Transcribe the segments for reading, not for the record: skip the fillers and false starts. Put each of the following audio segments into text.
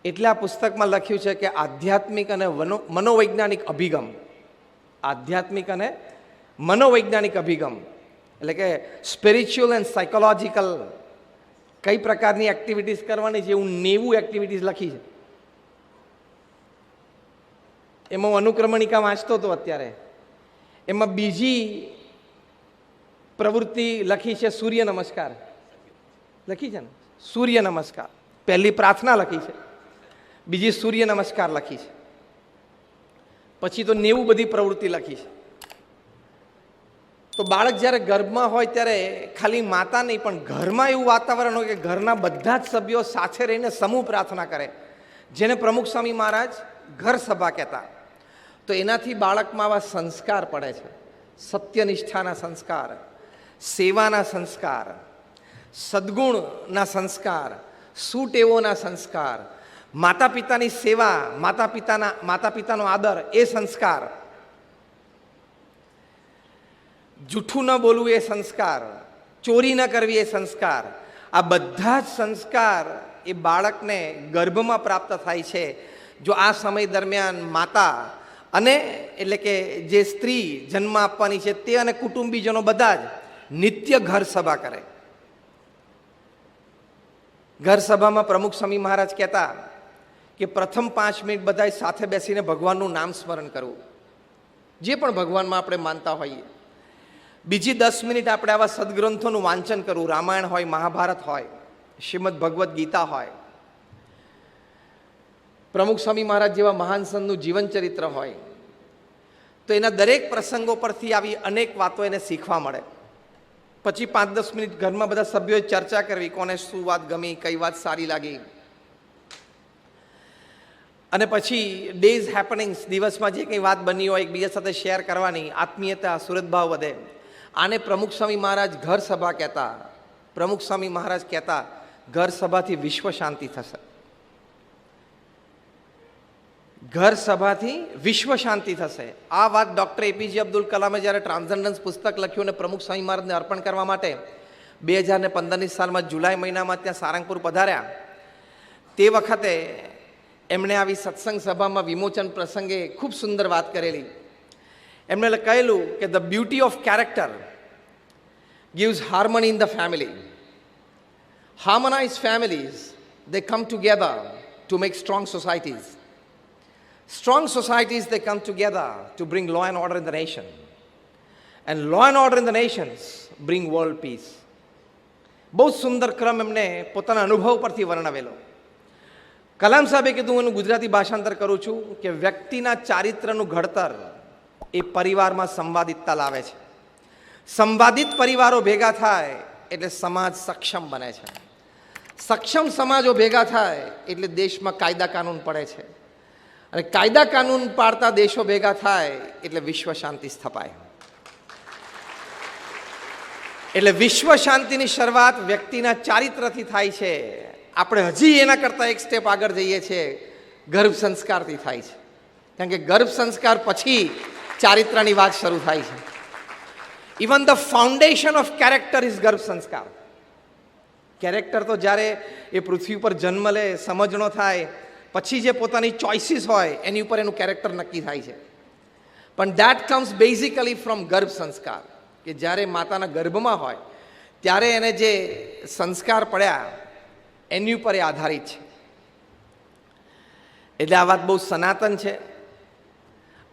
એટલે આ પુસ્તકમાં લખ્યું છે કે આધ્યાત્મિક અને મનોવૈજ્ઞાનિક અભિગમ, આધ્યાત્મિક અને મનોવૈજ્ઞાનિક અભિગમ એટલે કે સ્પિરિચ્યુઅલ એન્ડ સાયકોલોજીકલ કઈ પ્રકારની એક્ટિવિટીઝ કરવાની છે એવું 90 એક્ટિવિટીઝ લખી છે. એમાં હું અનુક્રમણિકા વાંચતો હતો અત્યારે. એમાં બીજી પ્રવૃત્તિ લખી છે સૂર્ય નમસ્કાર લખી છે ને, સૂર્ય નમસ્કાર. પહેલી પ્રાર્થના લખી છે, બીજી સૂર્ય નમસ્કાર લખી છે, પછી તો 90 બધી પ્રવૃત્તિ લખી છે. તો બાળક જ્યારે ગર્ભમાં હોય ત્યારે ખાલી માતા નહીં પણ ઘરમાં એવું વાતાવરણ હોય કે ઘરના બધા જ સભ્યો સાથે રહીને સમૂહ પ્રાર્થના કરે, જેને પ્રમુખ સ્વામી મહારાજ ઘર સભા કહેતા. તો એનાથી બાળકમાં આવા સંસ્કાર પડે છે, સત્યનિષ્ઠાના સંસ્કાર, સેવાના સંસ્કાર, સદ્ગુણના સંસ્કાર, સુટેવોના સંસ્કાર, માતા પિતાની સેવા, માતા પિતાનો આદર એ સંસ્કાર, જૂઠું ન બોલવું એ સંસ્કાર, ચોરી ન કરવી એ સંસ્કાર. આ બધા જ સંસ્કાર એ બાળકને ગર્ભમાં પ્રાપ્ત થાય છે જો આ સમય દરમિયાન માતા અને એટલે કે જે સ્ત્રી જન્મ આપવાની છે તે અને કુટુંબીજનો બધા જ નિત્ય ઘર સભા કરે. ઘર સભામાં પ્રમુખ સ્વામી મહારાજ કહેતા કે પ્રથમ 5 મિનિટ બધા સાથે બેસીને ભગવાનનું નામ સ્મરણ કરવું, જે પણ ભગવાનમાં આપણે માનતા હોઈએ. બીજી 10 મિનિટ આપણે આવા સદગ્રંથોનું વાંચન કરવું, રામાયણ હોય, મહાભારત હોય, શ્રીમદ ભગવદ્ ગીતા હોય, પ્રમુખ સ્વામી મહારાજ જેવા મહાન સંતનું જીવન ચરિત્ર હોય. તો એના દરેક પ્રસંગો પરથી આવી અનેક વાતો એને શીખવા મળે. પછી 5-10 મિનિટ ઘરમાં બધા સભ્યોએ ચર્ચા કરવી, કોને શું વાત ગમી, કઈ વાત સારી લાગી. અને પછી ડેઝ હેપનિંગ્સ, દિવસમાં જે કંઈ વાત બની હોય એકબીજા સાથે શેર કરવાની, આત્મીયતા, સુરતભાવ વધે. આને પ્રમુખ સ્વામી મહારાજ ઘર સભા કહેતા. પ્રમુખ સ્વામી મહારાજ કહેતા ઘર સભાથી વિશ્વ શાંતિ થશે, ઘર સભાથી વિશ્વ શાંતિ થશે. આ વાત ડૉક્ટર એપીજે અબ્દુલ કલામે જ્યારે ટ્રાન્સેન્ડન્સ પુસ્તક લખ્યું અને પ્રમુખ સ્વામી મહારાજને અર્પણ કરવા માટે 2015ની સાલમાં જુલાઈ મહિનામાં ત્યાં સારંગપુર પધાર્યા, તે વખતે એમણે આવી સત્સંગ સભામાં વિમોચન પ્રસંગે ખૂબ સુંદર વાત કરેલી. એમણે કહેલું કે the beauty of character gives harmony in the family. Harmonized families, they come together to make strong societies. Strong societies, they come together to bring law and order in the nation. And law and order in the nations bring world peace. બહુ સુંદર ક્રમ એમને પોતાના અનુભવ પરથી વર્ણવેલો. કલામ સાહેબે કીધું, એનું ગુજરાતી ભાષાંતર કરું છું કે વ્યક્તિના ચારિત્રનું ઘડતર એ પરિવારમાં સંવાદિતતા લાવે છે. સંવાદિત પરિવારો ભેગા થાય એટલે સમાજ સક્ષમ બને છે. સક્ષમ સમાજો ભેગા થાય એટલે દેશમાં કાયદા કાનૂન પડે છે. અને કાયદા કાનૂન પાડતા દેશો ભેગા થાય એટલે વિશ્વ શાંતિ સ્થપાય. એટલે વિશ્વ શાંતિની શરૂઆત વ્યક્તિના ચારિત્રથી થાય છે. આપણે હજી એના કરતાં એક સ્ટેપ આગળ જઈએ છીએ, ગર્ભ સંસ્કારથી થાય છે. કારણ કે ગર્ભ સંસ્કાર પછી ચારિત્રની વાત શરૂ થાય છે. Even the foundation of character is ગર્ભ સંસ્કાર. કેરેક્ટર તો જ્યારે એ પૃથ્વી ઉપર જન્મ લે, સમજણો થાય, પછી જે પોતાની ચોઇસીસ હોય એની ઉપર એનું કેરેક્ટર નક્કી થાય છે. પણ દેટ કમ્સ બેઝિકલી ફ્રોમ ગર્ભ સંસ્કાર, કે જ્યારે માતાના ગર્ભમાં હોય ત્યારે એને જે સંસ્કાર પડ્યા એની ઉપર એ આધારિત છે. એટલે આ વાત બહુ સનાતન છે,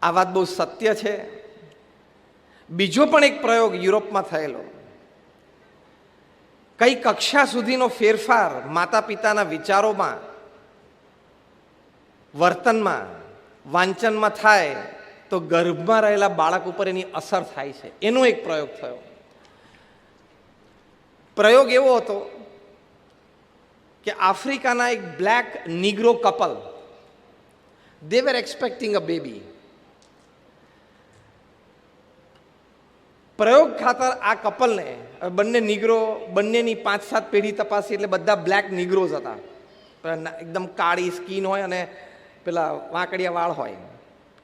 આ વાત બહુ સત્ય છે. બીજો પણ એક પ્રયોગ યુરોપમાં થયેલો. કઈ કક્ષા સુધીનો ફેરફાર માતા પિતાના વિચારોમાં, વર્તનમાં, વાંચનમાં થાય તો ગર્ભમાં રહેલા બાળક ઉપર એની અસર થાય છે. એનો એક પ્રયોગ થયો. પ્રયોગ એવો હતો કે આફ્રિકાના એક black negro couple, they were expecting a baby. પ્રયોગ ખાતર આ કપલને, બંને નિગ્રો, બંનેની 5-7 પેઢી તપાસી એટલે બધા બ્લેક નિગ્રોઝ હતા. એકદમ કાળી સ્કીન હોય અને પેલા વાંકડિયા વાળ હોય,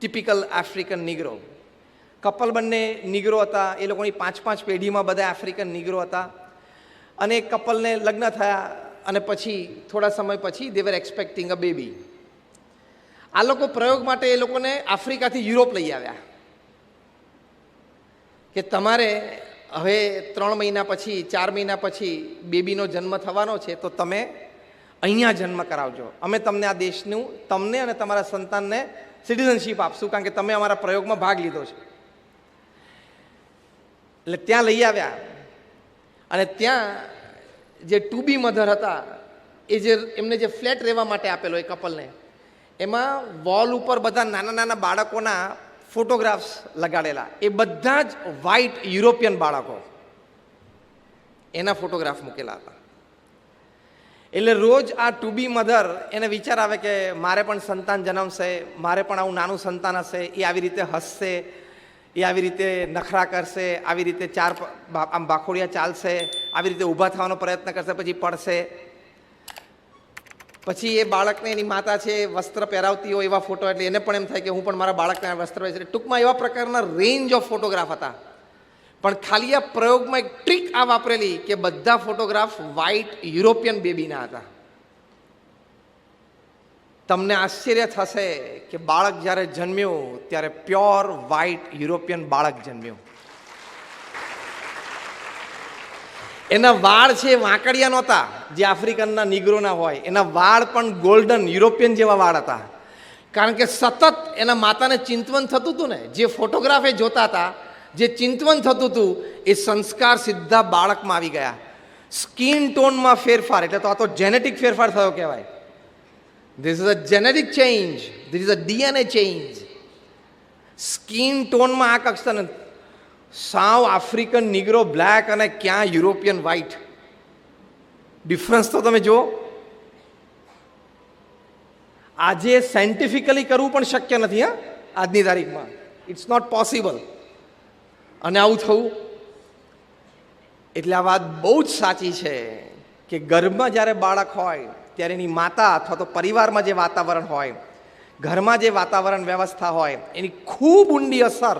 ટિપિકલ આફ્રિકન નિગ્રો. કપલ બંને નિગ્રો હતા. એ લોકોની 5-5 પેઢીમાં બધા આફ્રિકન નિગ્રો હતા. અને એક કપલને લગ્ન થયા અને પછી થોડા સમય પછી દે વર એક્સપેક્ટિંગ અ બેબી. આ લોકો પ્રયોગ માટે એ લોકોને આફ્રિકાથી યુરોપ લઈ આવ્યા કે તમારે હવે 3 મહિના પછી 4 મહિના પછી બેબીનો જન્મ થવાનો છે, તો તમે અહીંયા જન્મ કરાવજો. અમે તમને આ દેશનું, તમને અને તમારા સંતાનને સિટીઝનશીપ આપશું, કારણ કે તમે અમારા પ્રયોગમાં ભાગ લીધો છે. એટલે ત્યાં લઈ આવ્યા અને ત્યાં જે ટુ બી મધર હતા એ જે એમને જે ફ્લેટ રહેવા માટે આપેલો એ કપલને, એમાં વોલ ઉપર બધા નાના નાના બાળકોના ફોટોગ્રાફ્સ લગાડેલા. એ બધા જ વ્હાઇટ યુરોપિયન બાળકો, એના ફોટોગ્રાફ મૂકેલા હતા. એટલે રોજ આ ટુ બી મધર એને વિચાર આવે કે મારે પણ સંતાન જન્મશે, મારે પણ આવું નાનું સંતાન હશે, એ આવી રીતે હસશે, એ આવી રીતે નખરા કરશે, આવી રીતે આમ બાખોડિયા ચાલશે, આવી રીતે ઊભા થવાનો પ્રયત્ન કરશે, પછી પડશે. પછી એ બાળકને એની માતા છે વસ્ત્ર પહેરાવતી હોય એવા ફોટો, એટલે એને પણ એમ થાય કે હું પણ મારા બાળકને વસ્ત્ર પહેરીશ. ટૂંકમાં એવા પ્રકારના રેન્જ ઓફ ફોટોગ્રાફ હતા. પણ ખાલી આ પ્રયોગમાં એક ટ્રીક આ વાપરેલી કે બધા ફોટોગ્રાફ વ્હાઇટ યુરોપિયન બેબીના હતા. તમને આશ્ચર્ય થશે કે બાળક જ્યારે જન્મ્યું ત્યારે પ્યોર વ્હાઇટ યુરોપિયન બાળક જન્મ્યું. એના વાળ છે વાંકડિયા નહોતા જે આફ્રિકનના નિગ્રોના હોય, એના વાળ પણ ગોલ્ડન યુરોપિયન જેવા વાળ હતા. કારણ કે સતત એના માતાને ચિંતવન થતું હતું ને, જે ફોટોગ્રાફ એ જોતા હતા, જે ચિંતવન થતું હતું, એ સંસ્કાર સીધા બાળકમાં આવી ગયા. સ્કિન ટોનમાં ફેરફાર, એટલે તો આ તો જેનેટિક ફેરફાર થયો કહેવાય. This is a genetic change, this is a DNA change. Skin ટોનમાં આ કક્ષતા સાવ આફ્રિકન નિગ્રો બ્લેક અને ક્યાં યુરોપિયન વ્હાઇટ. ડિફરન્સ તો તમે જુઓ. આજે સાયન્ટિફિકલી કરવું પણ શક્ય નથી. હા, આજની તારીખમાં ઇટ્સ નોટ પોસિબલ. અને આવું થવું એટલે આ વાત બહુ જ સાચી છે કે ગર્ભમાં જ્યારે બાળક હોય ત્યારે એની માતા અથવા તો પરિવારમાં જે વાતાવરણ હોય, ઘરમાં જે વાતાવરણ વ્યવસ્થા હોય, એની ખૂબ ઊંડી અસર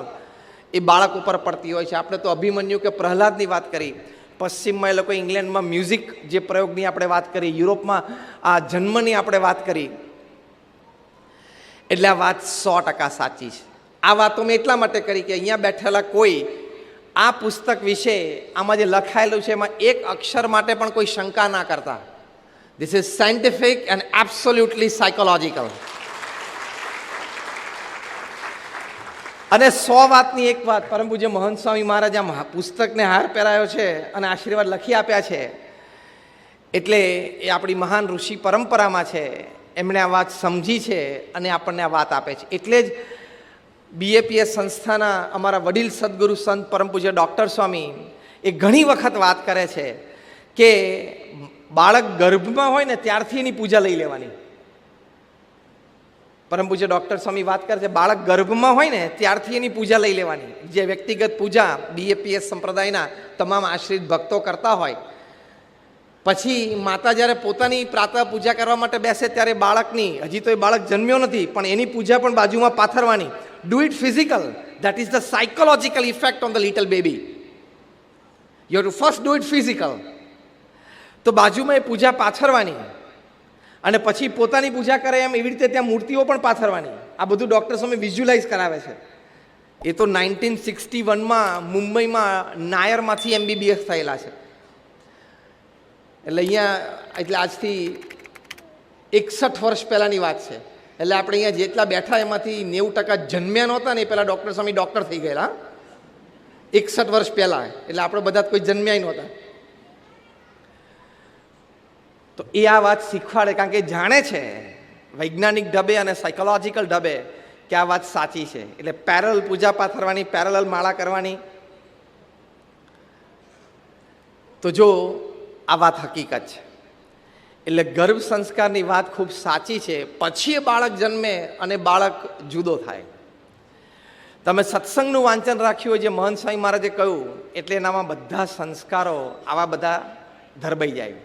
એ બાળક ઉપર પડતી હોય છે. આપણે તો અભિમન્યુ કે પ્રહલાદની વાત કરી, પશ્ચિમમાં એ લોકો ઇંગ્લેન્ડમાં મ્યુઝિક જે પ્રયોગની આપણે વાત કરી, યુરોપમાં આ જન્મની આપણે વાત કરી. એટલે આ વાત 100% સાચી છે. આ વાતો મેં એટલા માટે કરી કે અહીંયા બેઠેલા કોઈ આ પુસ્તક વિશે, આમાં જે લખાયેલું છે એમાં એક અક્ષર માટે પણ કોઈ શંકા ના કરતા. This is scientific and absolutely psychological. અને 100 વાતની એક વાત, પરમ પૂજ્ય મહંત સ્વામી મહારાજ આ પુસ્તકને હાર પહેરાયો છે અને આશીર્વાદ લખી આપ્યા છે, એટલે એ આપણી મહાન ઋષિ પરંપરામાં છે. એમણે આ વાત સમજી છે અને આપણને આ વાત આપે છે. એટલે જ BAPS સંસ્થાના અમારા વડીલ સદગુરુ સંત પરમ પૂજ્ય ડૉક્ટર સ્વામી એ ઘણી વખત વાત કરે છે કે બાળક ગર્ભમાં હોય ને ત્યારથી એની પૂજા લઈ લેવાની. પરમ પૂજ્ય ડૉક્ટર સ્વામી વાત કરે છે, બાળક ગર્ભમાં હોય ને ત્યારથી એની પૂજા લઈ લેવાની. જે વ્યક્તિગત પૂજા BAPS સંપ્રદાયના તમામ આશ્રિત ભક્તો કરતા હોય, પછી માતા જ્યારે પોતાની પ્રાતઃ પૂજા કરવા માટે બેસે ત્યારે બાળકની, હજી તો એ બાળક જન્મ્યો નથી પણ એની પૂજા પણ બાજુમાં પાથરવાની. Do it physical, that is the psychological effect on the little baby. You have to first do it physical. તો બાજુમાં એ પૂજા પાથરવાની અને પછી પોતાની પૂજા કરે એમ એવી રીતે ત્યાં મૂર્તિઓ પણ પાથરવાની. આ બધું ડૉક્ટર સ્વામી વિઝ્યુલાઇઝ કરાવે છે. એ તો 1961માં મુંબઈમાં નાયરમાંથી MBBS થયેલા છે. એટલે અહીંયા, એટલે આજથી 61 વર્ષ પહેલાંની વાત છે. એટલે આપણે અહીંયા જેટલા બેઠા એમાંથી 90% જન્મ્યા નહોતા ને એ પહેલાં ડૉક્ટર સ્વામી ડૉક્ટર થઈ ગયેલા. 61 વર્ષ પહેલાં. એટલે આપણે બધા કોઈ જન્મ્યા નહોતા. તો એ આ વાત શીખવાડે, કારણ કે જાણે છે વૈજ્ઞાનિક ઢબે અને સાયકોલોજીકલ ઢબે કે આ વાત સાચી છે. એટલે પેરેલલ પૂજા પાથરવાની, પેરેલલ માળા કરવાની. તો જો આ વાત હકીકત છે. એટલે ગર્ભ સંસ્કારની વાત ખૂબ સાચી છે. પછી એ બાળક જન્મે અને બાળક જુદો થાય. તમે સત્સંગનું વાંચન રાખ્યું હોય જે મહંત સ્વામી મહારાજે કહ્યું, એટલે એનામાં બધા સંસ્કારો આવા બધા ધરબાઈ જાય.